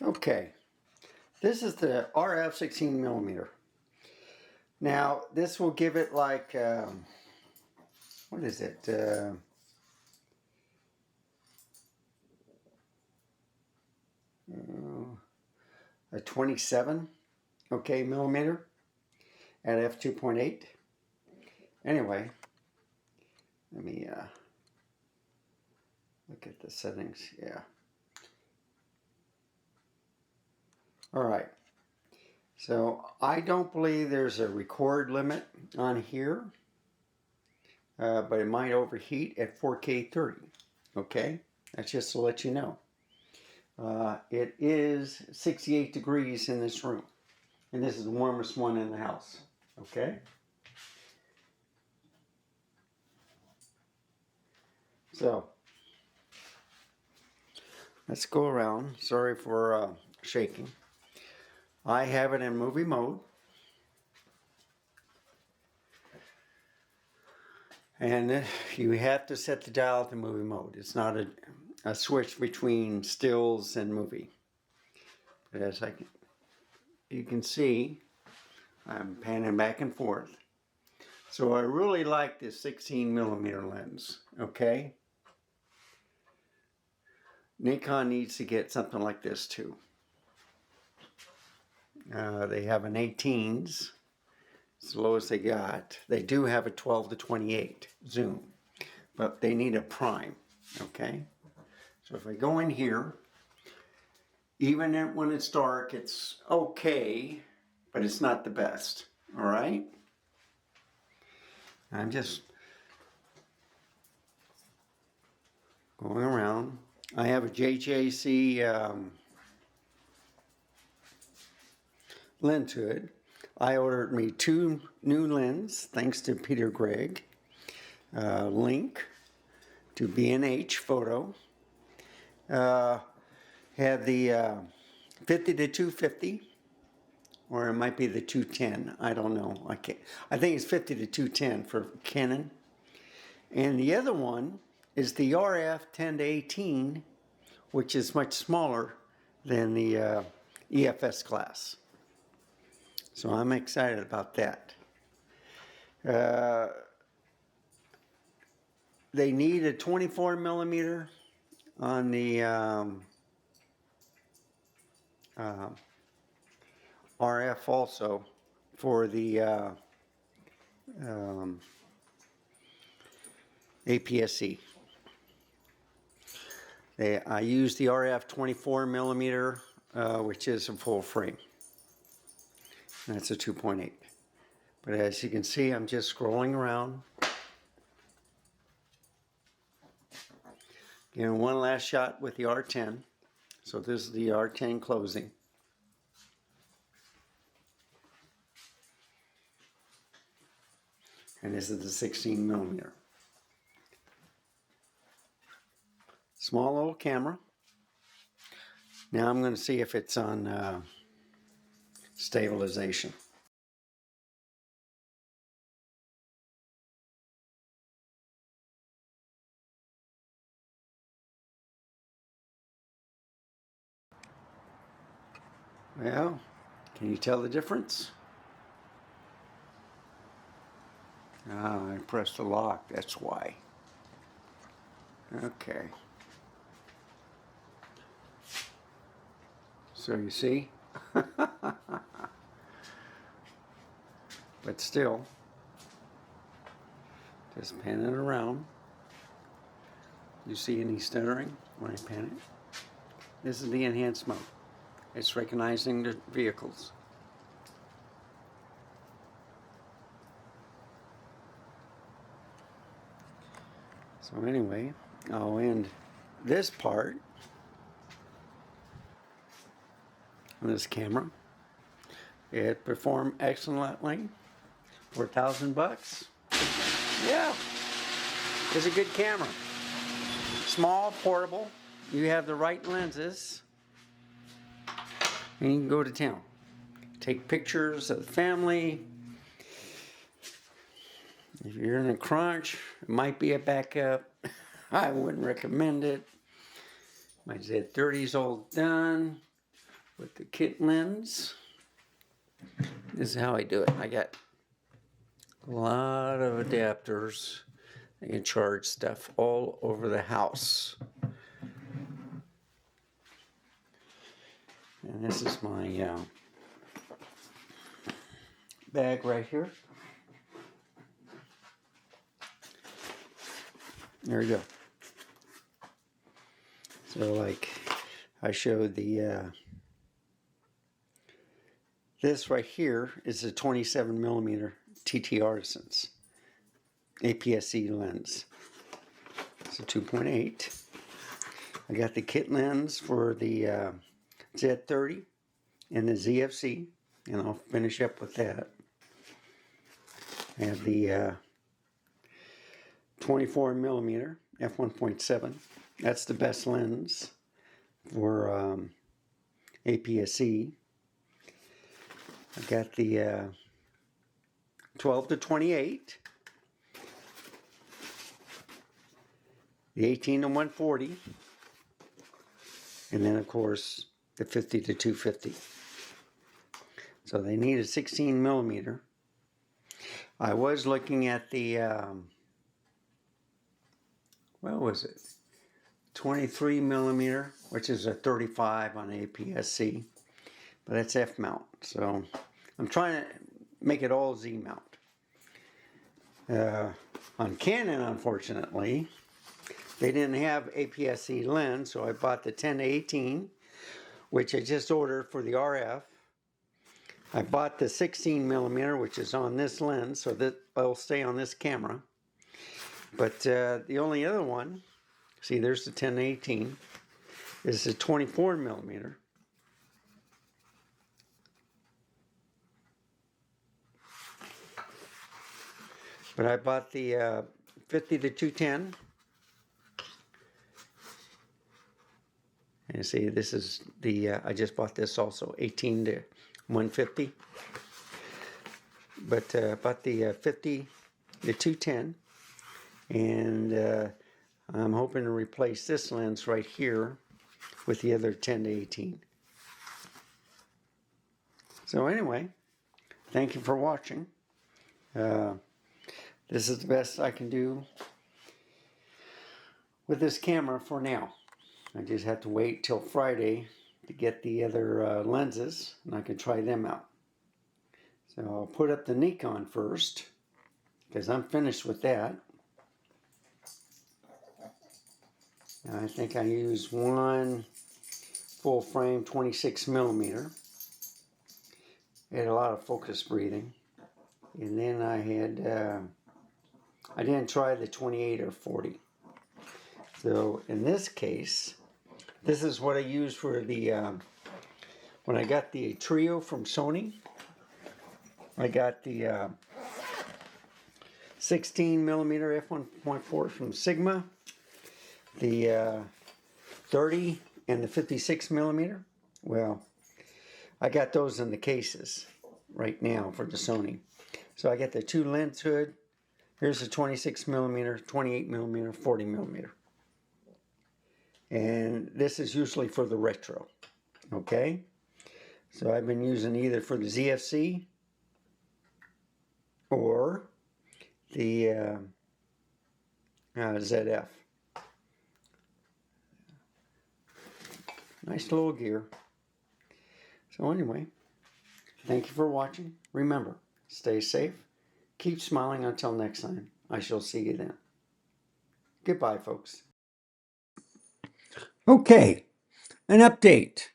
Okay, this is the RF 16 millimeter. Now this will give it like what is it? A 27, okay, millimeter at f2.8. Anyway, let me look at the settings. Yeah. All right. So I don't believe there's a record limit on here, but it might overheat at 4K 30. Okay, that's just to let you know. It is 68 degrees in this room, and this is the warmest one in the house. Okay, so let's go around. Sorry for shaking. I have it in movie mode. And you have to set the dial to movie mode. It's not a switch between stills and movie. But as you can see, I'm panning back and forth. So I really like this 16 millimeter lens, okay? Nikon needs to get something like this too. They have an 18s, as low as they got. They do have a 12 to 28 zoom, but they need a prime, okay? So if I go in here, even when it's dark, it's okay, but it's not the best, all right? I'm just going around. I have a JJC lens hood. I ordered me 2 new lenses, thanks to Peter Gregg. Link to B&H Photo. Had the 50 to 250, or it might be the 210. I don't know. I think it's 50 to 210 for Canon. And the other one is the RF 10 to 18, which is much smaller than the EFS class. So I'm excited about that. They need a 24 millimeter on the RF also for the APS-C. I use the RF 24 millimeter, which is a full frame. That's a 2.8. But as you can see, I'm just scrolling around. Again, one last shot with the R10. So this is the R10 closing. And this is the 16 millimeter. Small little camera. Now I'm going to see if it's on stabilization. Well, can you tell the difference? Ah, I pressed the lock, that's why. Okay. So you see? But still, just pan it around. You see any stuttering when I pan it? This is the enhanced mode. It's recognizing the vehicles. So anyway, I'll end this part on this camera. It performed excellently for $1,000. Yeah, it's a good camera. Small, portable. You have the right lenses, and you can go to town. Take pictures of the family. If you're in a crunch, it might be a backup. I wouldn't recommend it. My Z30's all done. with the kit lens. This is how I do it. I got a lot of adapters. I can charge stuff all over the house. And this is my bag right here. There you go. So like I showed the this right here is a 27mm TT Artisans APS-C lens. It's a 2.8. I got the kit lens for the Z30 and the ZFC, and I'll finish up with that. I have the 24mm f1.7. That's the best lens for APS-C. I got the 12 to 28, the 18 to 140, and then of course the 50 to 250. So they need a 16mm. I was looking at the what was it, 23mm, which is a 35 on APS-C, but that's F mount. So I'm trying to make it all Z mount. On Canon, unfortunately, they didn't have APS-C lens, so I bought the 10 to 18, which I just ordered for the RF. I bought the 16mm, which is on this lens, so that will stay on this camera. But the only other one, see, there's the 10 to 18, is a 24mm. But I bought the 50 to 210. And see, this is the, I just bought this also, 18 to 150. But bought the 50 to 210. And I'm hoping to replace this lens right here with the other 10 to 18. So anyway, thank you for watching. This is the best I can do with this camera for now. I just have to wait till Friday to get the other lenses, and I can try them out. So I'll put up the Nikon first, because I'm finished with that. I think I used one full frame 26mm. It had a lot of focus breathing. And then I had, I didn't try the 28 or 40. So in this case, this is what I used for the, when I got the Trio from Sony. I got the 16mm f1.4 from Sigma, the 30 and the 56mm. Well, I got those in the cases right now for the Sony. So I got the two lens hood. Here's the 26mm, 28mm, 40mm. And this is usually for the retro. Okay? So I've been using either for the ZFC or the ZF. Nice little gear. So anyway, thank you for watching. Remember, stay safe. Keep smiling until next time. I shall see you then. Goodbye, folks. Okay, an update.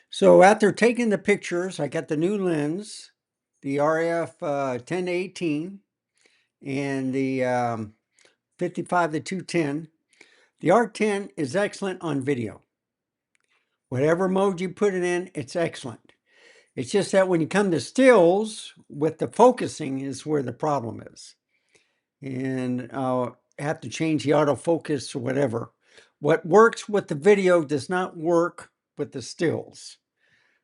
So after taking the pictures, I got the new lens, the RF 1018 and the 55 to 210. The R10 is excellent on video. Whatever mode you put it in, it's excellent. It's just that when you come to stills, with the focusing is where the problem is. And I'll have to change the autofocus or whatever. What works with the video does not work with the stills.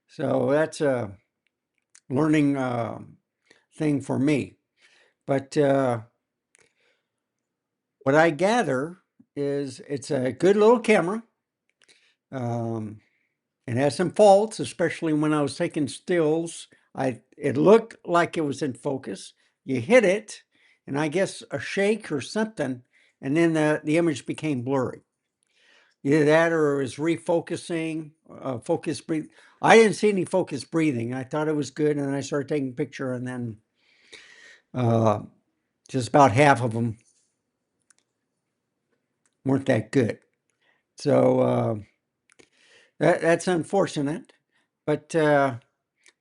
So that's a learning thing for me. But what I gather is it's a good little camera. It has some faults, especially when I was taking stills. It looked like it was in focus. You hit it, and I guess a shake or something, and then the image became blurry. Either that or it was refocusing, focus breathe. I didn't see any focus breathing. I thought it was good, and then I started taking a picture, and then uh, just about half of them weren't that good. So that's unfortunate, but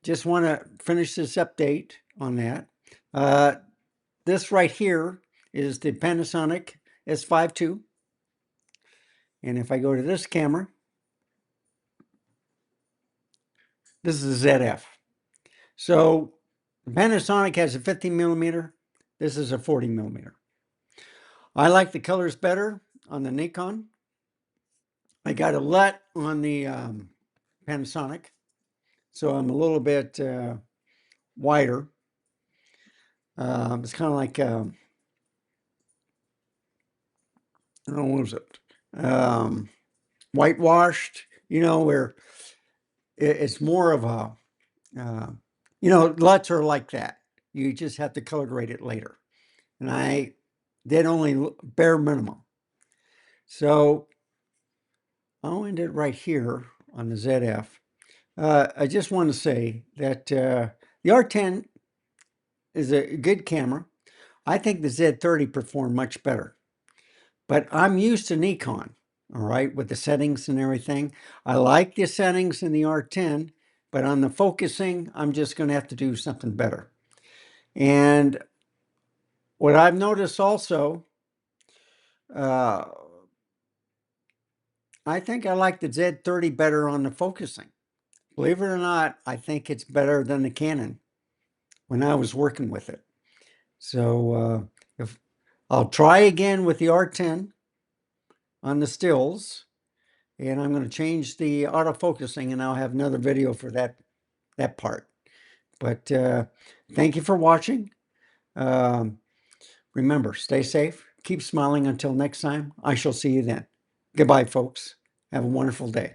just want to finish this update on that. Uh, this right here is the Panasonic S5 II. And if I go to this camera, this is a ZF. So Panasonic has a 50 millimeter. This is a 40 millimeter. I like the colors better on the Nikon. I got a LUT on the Panasonic, so I'm a little bit wider. It's kind of like, I don't know, what was it? Whitewashed, where it's more of a, uh, LUTs are like that. You just have to color grade it later. And I did only bare minimum. So I'll end it right here on the ZF. I just want to say that the R10 is a good camera. I think the Z30 performed much better, but I'm used to Nikon, all right, with the settings and everything. I like the settings in the R10, but on the focusing, I'm just going to have to do something better. And what I've noticed also, uh, I think I like the Z30 better on the focusing. Believe it or not, I think it's better than the Canon when I was working with it. So if I'll try again with the R10 on the stills, and I'm going to change the autofocusing, and I'll have another video for that part. But thank you for watching. Um, remember, stay safe, keep smiling. Until next time, I shall see you then. Goodbye, folks. Have a wonderful day.